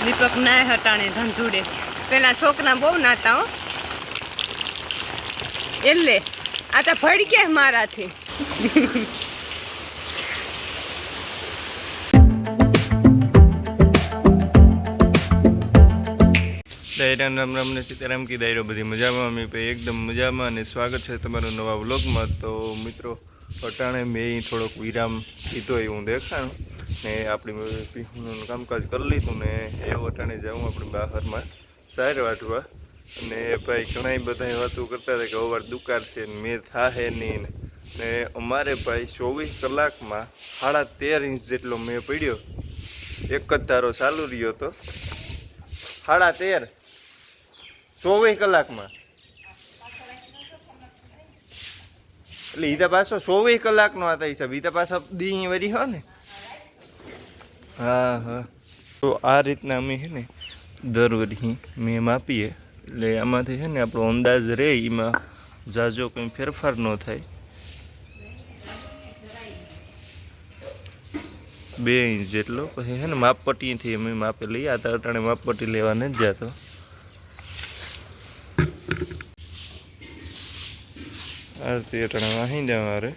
દીપક નાય હટાણે ધંધુડે પેલા છોકરા બહુ નાતા હો એટલે આ તો ભડી ગયા મારાથી દાયરા રામ રામ ને સીતારામ કી દાયરો બધી મજામાં અમે ભાઈ એકદમ મજામાં અને સ્વાગત છે તમારું નવા વ્લોગમાં। તો મિત્રો અટાણે મેં થોડોક વિરામ લીધો એવું દેખાણું ને આપણી પીહુનું કામકાજ કરી લીધું ને એ અટાણે જાઉં આપણે બહારમાં સાર વાટવા અને ભાઈ ઘણા બધા વાતો કરતા હતા કે અવાર દુકાળ છે ને મેં થાહે નહીં ને અમારે ભાઈ 24 કલાકમાં 13.5 ઇંચ જેટલો મેં પડ્યો। એક જ ધારો ચાલુ રહ્યો તો 13.5 24 કલાકમાં એટલે ઈતા પાછો 24 કલાકનો હતા હિસાબ ઈતા પાછા દી વરી હો ને હા તો આ રીતના અમે છે ને દર વરી મેં માપીએ એટલે આમાંથી છે ને આપણો અંદાજ રહે એમાં ઝાઝો કંઈ ફેરફાર ન થાય। 2 ઇંચ જેટલો પછી છે ને માપપટ્ટીથી અમે માપે લઈએ। આ તો અટાણે માપપટ્ટી લેવા નથી જતો। આરતી અટાણે વાહી જવા રે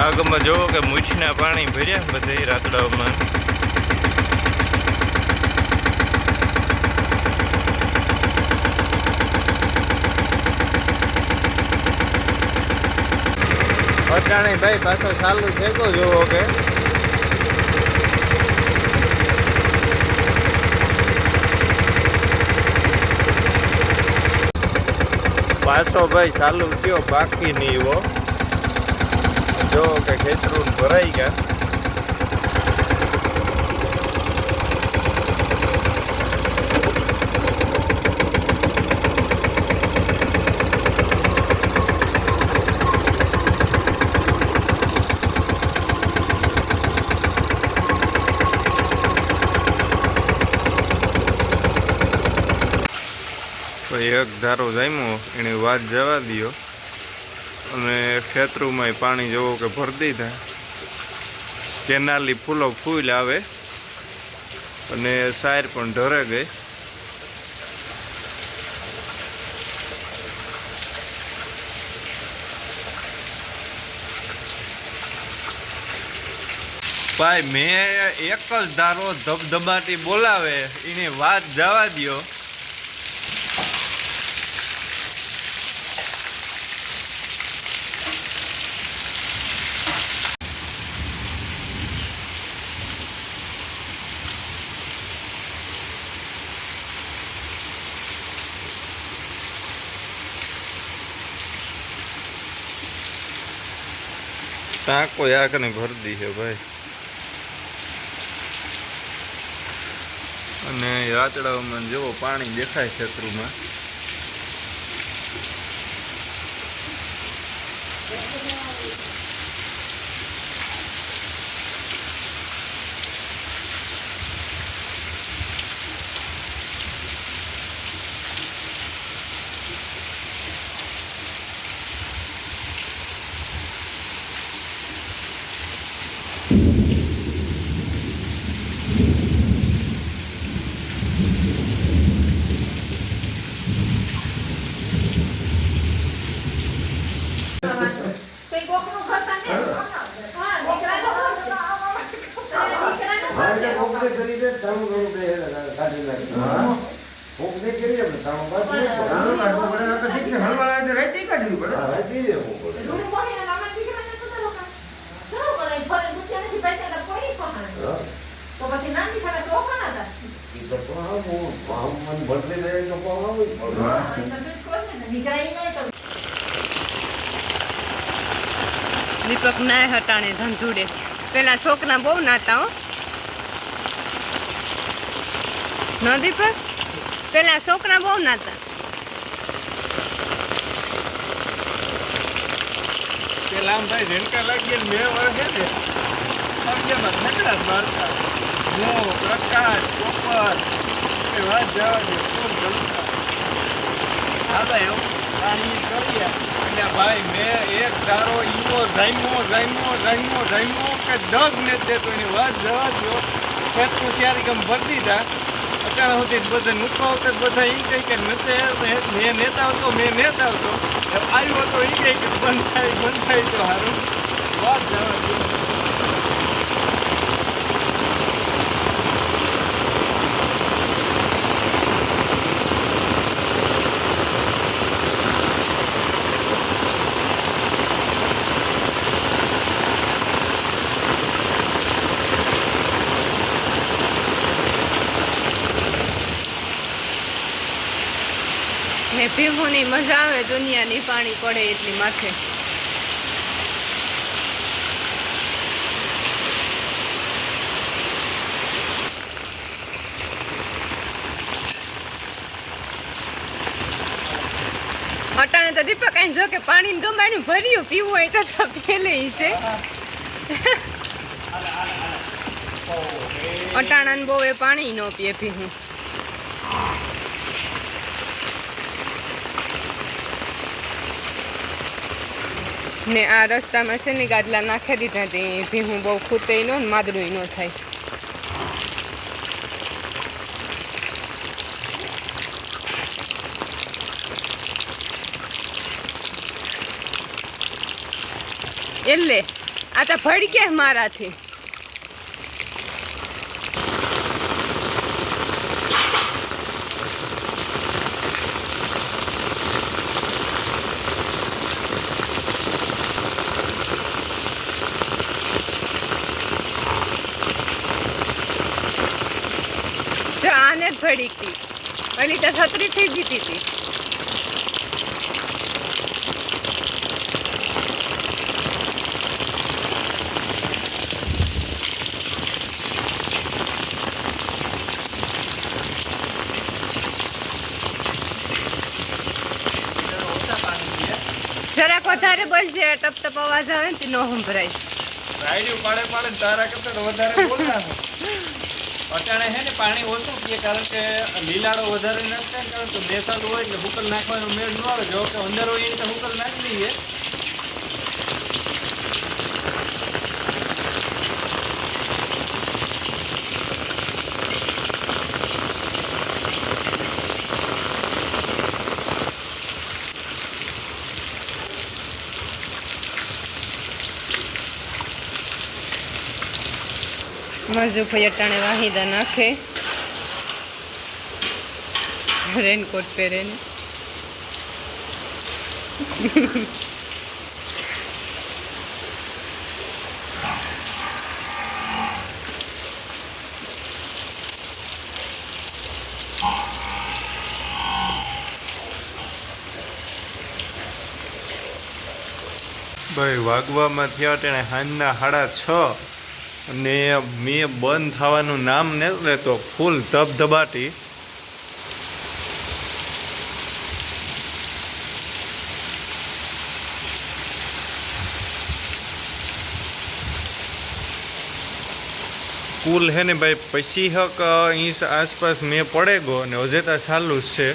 આગમાં જોવો કે મૂછના પાણી ભર્યા બધે રાતડાઓમાં। અટાણે ભાઈ પાછો ચાલુ થેકો જોવો કે પાછો ભાઈ ચાલુ થયો બાકી નહીં એવો જો કે ખેતરું ભરાઈ ગયા। એક ધારો જામ્યો એને વાત જવા દો અને ખેતરોમાં પાણી જોવો કે ભરી દીધા। કેનાલી ફૂલો ફૂલ આવે અને સાર પણ ઢરે ગઈ। ભાઈ મેં એક જ ધારો ધબધબાટી બોલાવે એની વાત જવા દો। टाँको आकने भर दी है भाई अने रातड़ा में जो पानी देखाय क्षेत्र में દીપક નાય હટાણે ધંધુડે પેલા છોકરા બહુ નાતા હો ન દીપક પેલા છોકરા બહુ નાતા। પેલા આમ ભાઈ રેણકા લાગી મેં વળે ને પગમાં ઠેકડા જ મારતા મો પ્રકાશ કોપર એ વાત જવા દે ફૂલ ગલતા હા ભાઈ એવું પાણી કરીએ એટલે ભાઈ મેં એક ધારો ઈવો જામ્યો કે ડગ ને દેતો એની વાત જવા દો ખેતનું ત્યારે ગમ ભરી દીધા અત્યારે સુધી બધા મૂકવા વખત બધા એ કહે કે મેં નેતા આવતો આવ્યો હતો એ કહે કે બંધ થાય તો સારું વાત જવા દો ને ભીમુની મજા આવે દુનિયાની પાણી પડે એટલી માથે અટાણે તો દીપક અહીં જો કે પાણી ગમાડ્યું ભર્યું પીવું હોય તો પેલે છે અટાણા બહુ એ પાણી ન પીએ ભીહું ને આ રસ્તામાં છે ને ગાદલા નાખી દીધા તે ભીહું બહુ ખૂતે ન માદડું ન થાય એટલે આ તો ભડકે મારાથી આને જ ભડીકી ઓલી તો છત્રી થઈ જીતી હતી જરાક વધારે બોલજે ટપ અવાજ આવે ને નો સંભળાય રાયડું પાડે તારા કરતા તો વધારે બોલવાનું અટાણે છે ને પાણી ઓછું પીએ કારણ કે લીલાડો વધારે નાખતા ને કારણ કે બેસાડું હોય એટલે હુકલ નાખવાનો મેળ ન આવે જો કે અંદર હોય એ તો હુકલ નાખી દઈએ મજુ ભાઈ અટાણે વાહિદા નાખે રેનકોટ પહેરે ને ભાઈ વાગવામાં થયા તેને સાંજના 6:30 અને મેં બંધ થવાનું નામ નથી લેતો ફૂલ ધબધબાટી કુલ હે ને ભાઈ 25 ઇંચ આસપાસ મેં પડે ગો અને હજેતા ચાલુ જ છે